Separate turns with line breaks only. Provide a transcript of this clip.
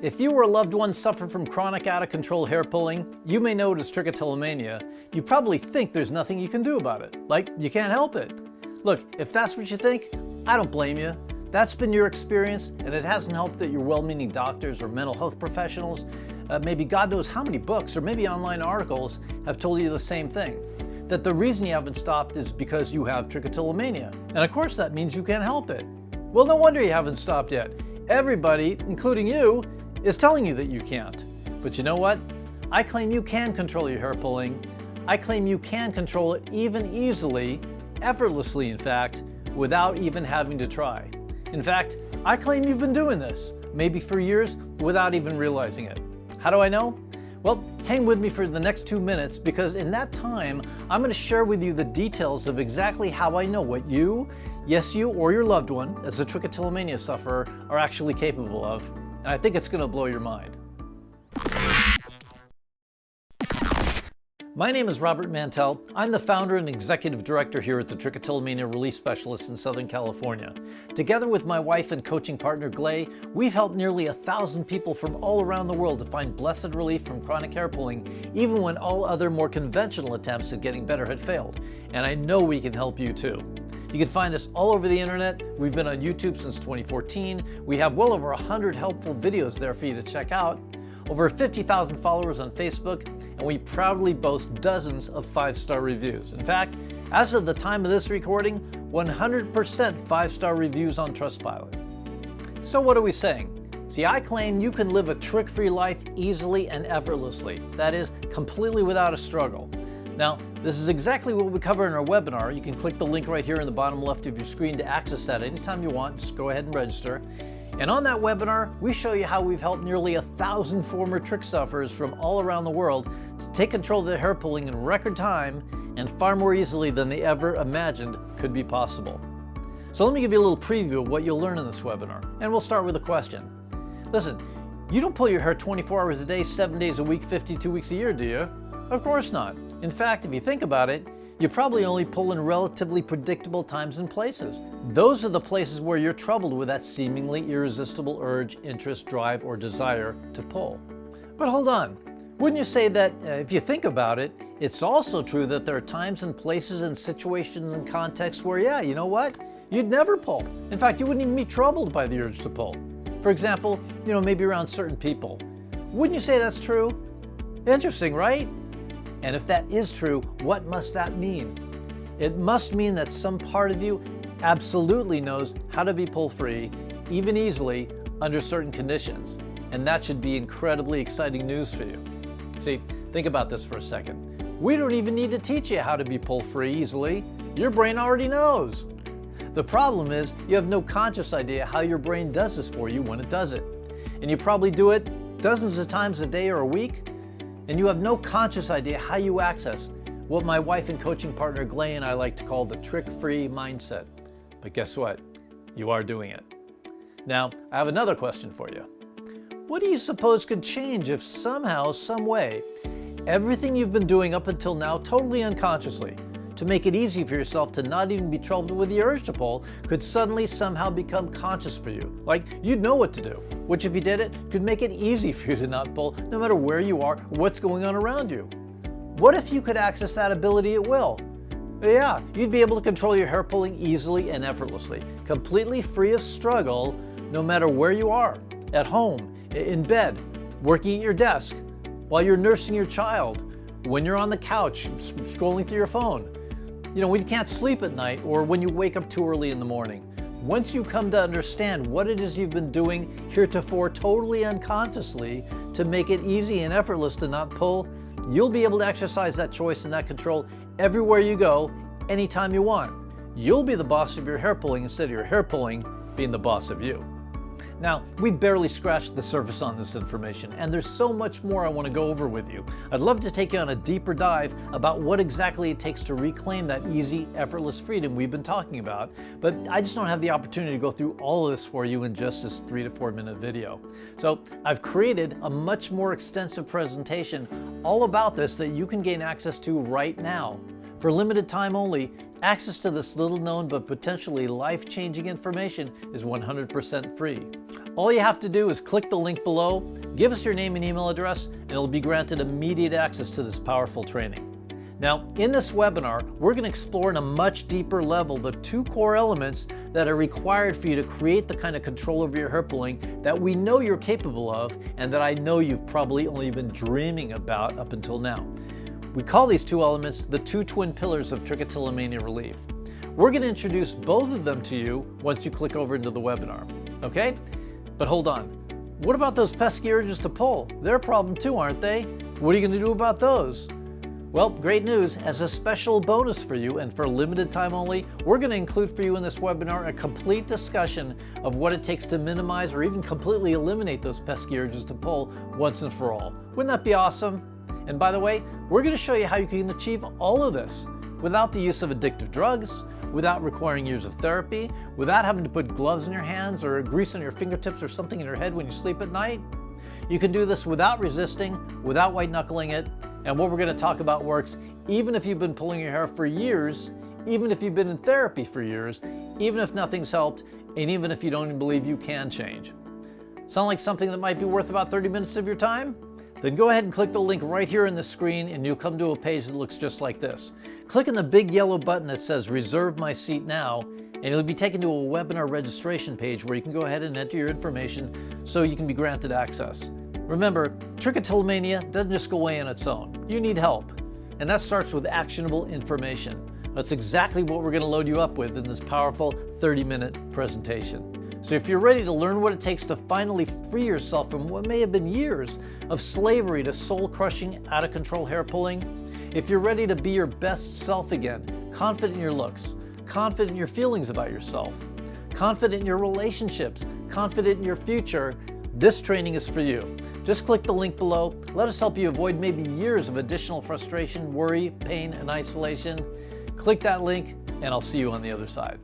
If you or a loved one suffer from chronic out-of-control hair pulling, you may know it as trichotillomania. You probably think there's nothing you can do about it, like you can't help it. Look, if that's what you think, I don't blame you. That's been your experience, and it hasn't helped that your well-meaning doctors or mental health professionals, maybe God knows how many books or maybe online articles have told you the same thing. That the reason you haven't stopped is because you have trichotillomania. And of course that means you can't help it. Well, no wonder you haven't stopped yet. Everybody, including you, is telling you that you can't. But you know what? I claim you can control your hair pulling. I claim you can control it even easily, effortlessly in fact, without even having to try. In fact, I claim you've been doing this, maybe for years, without even realizing it. How do I know? Well, hang with me for the next 2 minutes, because in that time, I'm going to share with you the details of exactly how I know what you, yes you or your loved one, as a trichotillomania sufferer, are actually capable of. And I think it's going to blow your mind. My name is Robert Mantell. I'm the founder and executive director here at the Trichotillomania Relief Specialists in Southern California. Together with my wife and coaching partner Glay, we've helped nearly 1,000 people from all around the world to find blessed relief from chronic hair pulling, even when all other more conventional attempts at getting better had failed. And I know we can help you too. You can find us all over the internet. We've been on YouTube since 2014. We have well over 100 helpful videos there for you to check out. Over 50,000 followers on Facebook, and we proudly boast dozens of 5-star reviews. In fact, as of the time of this recording, 100% 5-star reviews on Trustpilot. So what are we saying? See, I claim you can live a trick-free life easily and effortlessly. That is, completely without a struggle. Now, this is exactly what we cover in our webinar. You can click the link right here in the bottom left of your screen to access that anytime you want. Just go ahead and register. And on that webinar, we show you how we've helped nearly 1,000 former trick sufferers from all around the world to take control of their hair pulling in record time and far more easily than they ever imagined could be possible. So let me give you a little preview of what you'll learn in this webinar. And we'll start with a question. Listen, you don't pull your hair 24 hours a day, 7 days a week, 52 weeks a year, do you? Of course not. In fact, if you think about it, you probably only pull in relatively predictable times and places. Those are the places where you're troubled with that seemingly irresistible urge, interest, drive, or desire to pull. But hold on. Wouldn't you say that, if you think about it, it's also true that there are times and places and situations and contexts where, yeah, you know what? You'd never pull. In fact, you wouldn't even be troubled by the urge to pull. For example, maybe around certain people. Wouldn't you say that's true? Interesting, right? And if that is true, what must that mean? It must mean that some part of you absolutely knows how to be pull-free, even easily, under certain conditions. And that should be incredibly exciting news for you. See, think about this for a second. We don't even need to teach you how to be pull-free easily. Your brain already knows. The problem is you have no conscious idea how your brain does this for you when it does it. And you probably do it dozens of times a day or a week, and you have no conscious idea how you access what my wife and coaching partner Glay and I like to call the trick-free mindset. But guess what? You are doing it. Now, I have another question for you. What do you suppose could change if somehow, some way, everything you've been doing up until now totally unconsciously to make it easy for yourself to not even be troubled with the urge to pull could suddenly somehow become conscious for you? Like you'd know what to do, which if you did it, could make it easy for you to not pull no matter where you are, what's going on around you. What if you could access that ability at will? Yeah, you'd be able to control your hair pulling easily and effortlessly, completely free of struggle, no matter where you are, at home, in bed, working at your desk, while you're nursing your child, when you're on the couch, scrolling through your phone, when you can't sleep at night, or when you wake up too early in the morning. Once you come to understand what it is you've been doing heretofore totally unconsciously to make it easy and effortless to not pull, you'll be able to exercise that choice and that control everywhere you go, anytime you want. You'll be the boss of your hair pulling instead of your hair pulling being the boss of you. Now, we barely scratched the surface on this information, and there's so much more I want to go over with you. I'd love to take you on a deeper dive about what exactly it takes to reclaim that easy, effortless freedom we've been talking about, but I just don't have the opportunity to go through all of this for you in just this 3 to 4 minute video. So I've created a much more extensive presentation all about this that you can gain access to right now. For limited time only, access to this little known but potentially life-changing information is 100% free. All you have to do is click the link below, give us your name and email address, and you'll be granted immediate access to this powerful training. Now, in this webinar, we're going to explore on a much deeper level the 2 core elements that are required for you to create the kind of control over your hair pulling that we know you're capable of and that I know you've probably only been dreaming about up until now. We call these 2 elements the 2 twin pillars of trichotillomania relief. We're going to introduce both of them to you once you click over into the webinar, okay? But hold on. What about those pesky urges to pull? They're a problem too, aren't they? What are you going to do about those? Well, great news. As a special bonus for you and for a limited time only, we're going to include for you in this webinar a complete discussion of what it takes to minimize or even completely eliminate those pesky urges to pull once and for all. Wouldn't that be awesome? And by the way, we're going to show you how you can achieve all of this without the use of addictive drugs, without requiring years of therapy, without having to put gloves in your hands or grease on your fingertips or something in your head when you sleep at night. You can do this without resisting, without white knuckling it, and what we're going to talk about works even if you've been pulling your hair for years, even if you've been in therapy for years, even if nothing's helped, and even if you don't even believe you can change. Sound like something that might be worth about 30 minutes of your time? Then go ahead and click the link right here on the screen and you'll come to a page that looks just like this. Click on the big yellow button that says Reserve My Seat Now, and you'll be taken to a webinar registration page where you can go ahead and enter your information so you can be granted access. Remember, trichotillomania doesn't just go away on its own. You need help, and that starts with actionable information. That's exactly what we're going to load you up with in this powerful 30-minute presentation. So if you're ready to learn what it takes to finally free yourself from what may have been years of slavery to soul-crushing, out-of-control hair pulling, if you're ready to be your best self again, confident in your looks, confident in your feelings about yourself, confident in your relationships, confident in your future, this training is for you. Just click the link below. Let us help you avoid maybe years of additional frustration, worry, pain, and isolation. Click that link, and I'll see you on the other side.